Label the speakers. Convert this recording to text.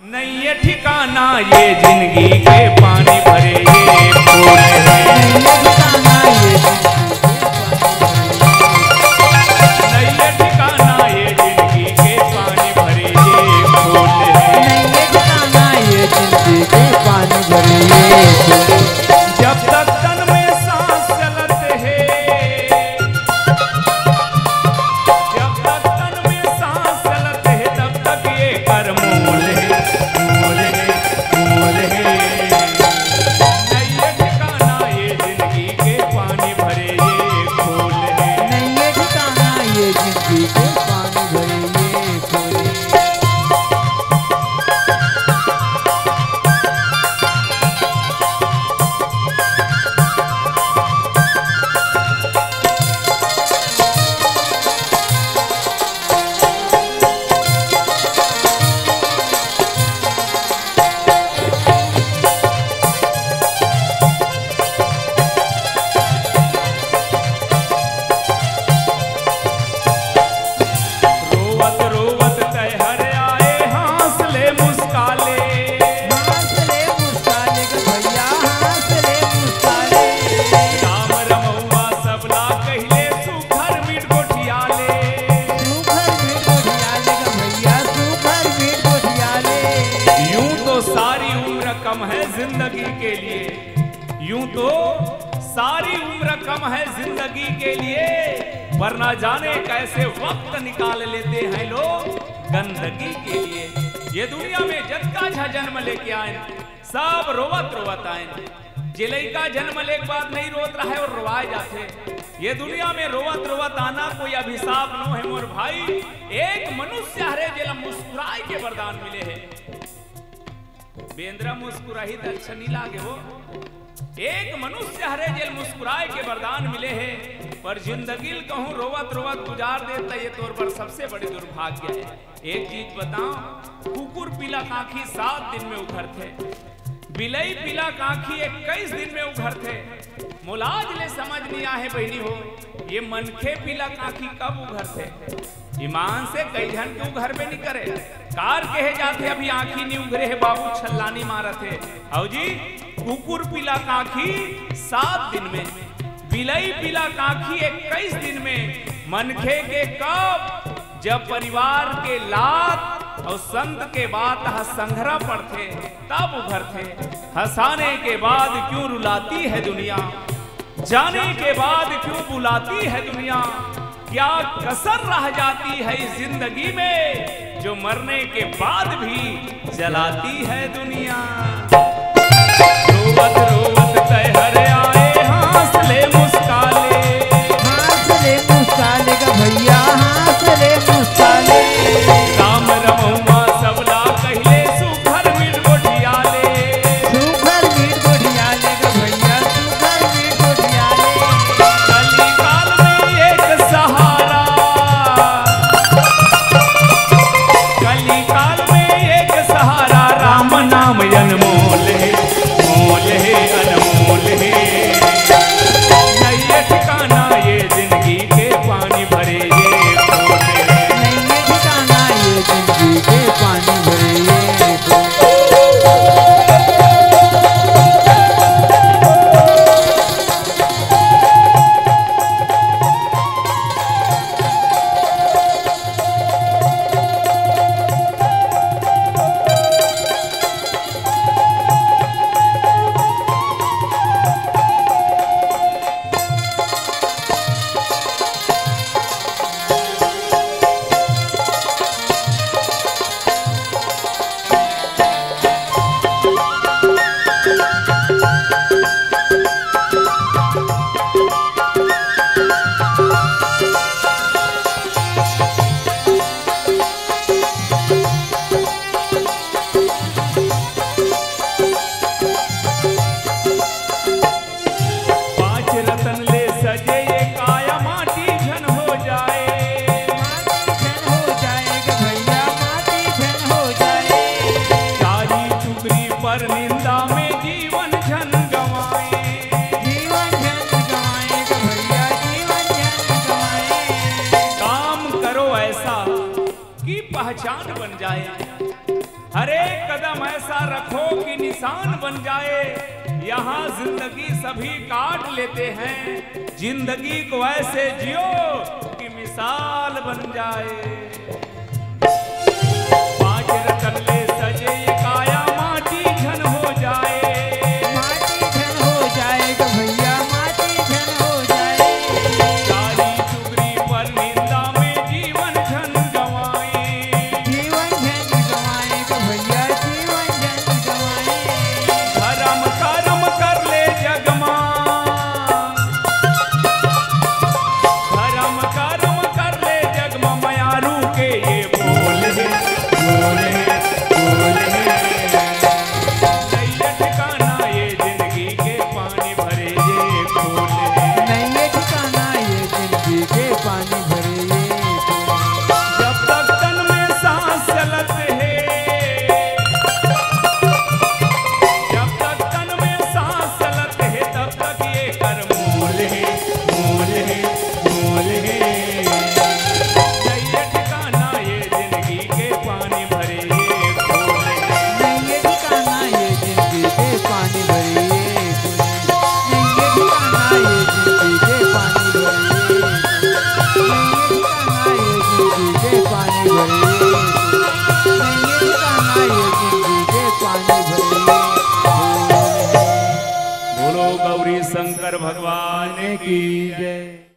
Speaker 1: नहीं ये ठिकाना ये जिंदगी के पानी भरे ये फूल है। नहीं ये ठिकाना ये जिंदगी के पानी भरे ये फूल है।
Speaker 2: नहीं ये ठिकाना ये जिंदगी के पानी भरे ये फूल।
Speaker 1: जब तक तन में सांस चलते है, जब तक तन में सांस चलते है, तब तक ये कर मूल है। कम है जिंदगी के लिए, यूं तो सारी उम्र कम है जिंदगी के लिए, वरना जाने कैसे वक्त निकाल लेते हैं लोग गंदगी के लिए। ये दुनिया में जतका झा जन्म लेके आए सब रोवत रोवत आए, जिले का जन्म लेके बाद नहीं रोत रहा है और रोवाए जाते। ये दुनिया में रोवत रोवत आना कोई अभिशाप न है मोर भाई। एक मनुष्य हरे जिला मुस्कुराए के वरदान मिले है। बेंद्रा मुस्कुराही तो अच्छा नहीं लागे हो। एक मनुष्य हरे जेल मुस्कुराए के वरदान मिले हैं, पर जिंदगी कहूँ रोवत रोवत गुजार देता ये तौर पर सबसे बड़ी दुर्भाग्य है। एक चीज बताओ, कुकुर पीला काखी 7 दिन में उभरते, बिलई पीला काखी 21 दिन में उभरते। मुलाज ले समझ नहीं आए बहनी हो, ये मनखे पीला काखी कब उभरते। ईमान से कई जन के घर में नहीं करे, कार कहे जाते अभी आंखी नहीं उभरे है बाबू छल्लानी मारत है। आओ जी, कुकुर पीला काखी 7 दिन में, बिलई पीला काखी 21 दिन में, मनखे के कब जब परिवार के लात और संत के बाद संघरा पड़ते तब उभरते। हंसाने के बाद क्यों रुलाती है दुनिया, जाने के बाद क्यों बुलाती है दुनिया। क्या कसर रह जाती है इस जिंदगी में जो मरने के बाद भी जलाती है दुनिया। रोवत रोवत तैहरे आए हांसले मुस्काले,
Speaker 2: हांसले मुस्काले का भैया हांसले मुस्काले।
Speaker 1: राम रमौमा सबला कहले सुघर मीट गोठियाले,
Speaker 2: सुघर मीट गोठियाले का भैया सुघर मीट गोठियाले।
Speaker 1: कली काल में एक सहारा, कली काल में एक सहारा, राम नाम अनमोल है, मोल है अनमोल है। नहीं ये ठिकाना ये जिंदगी के पानी भरे ये फूल है।
Speaker 2: नहीं ये ठिकाना ये जिंदगी के पानी भरे ये फूल।
Speaker 1: पर निंदा में जीवन झन गवाए,
Speaker 2: जीवन झन गवाए भैया जीवन झन गवाए।
Speaker 1: काम करो ऐसा कि पहचान बन जाए, हर एक कदम ऐसा रखो कि निशान बन जाए। यहाँ जिंदगी सभी काट लेते हैं, जिंदगी को ऐसे जियो कि मिसाल बन जाए। पांच रतन ले सजे ये काया माटी झन हो जाए,
Speaker 2: माटी झन हो जाएगा भैया, माटी झन हो जाए।
Speaker 1: सारी चुगरी पर निंदा में जीवन झन गंवाए,
Speaker 2: जीवन झन गंवाएगा भैया, जीवन झन गंवाए।
Speaker 1: धर्म कर्म कर ले जगमा, धर्म कर्म कर ले जगमा। मयारू के ये बोल है, बोल है, बोल है। नहीं ठिकाना ये जिंदगी के पानी भरे ये खोल है।
Speaker 2: नहीं ये ठिकाना ये जिंदगी के पानी भरे ये खोल।
Speaker 1: जब तक तन में सांस चलत है, जब तक तन में सांस चलत है, तब तक ये कर मोल है, मोल है, मोल है। नहीं ठिकाना ये जिंदगी के पानी भरे ये खोल है।
Speaker 2: नहीं ये ठिकाना ये जिंदगी के पानी भरे ये खोल। नहीं ये ठिकाना ये जिंदगी के पानी भरे ये खोल। नहीं ये ठिकाना ये जिंदगी के पानी भरे ये खोल। नहीं ये ठिकाना ये जिंदगी के पानी भरे ये खोल।
Speaker 1: बोलो गौरी शंकर भगवान की
Speaker 2: की जय।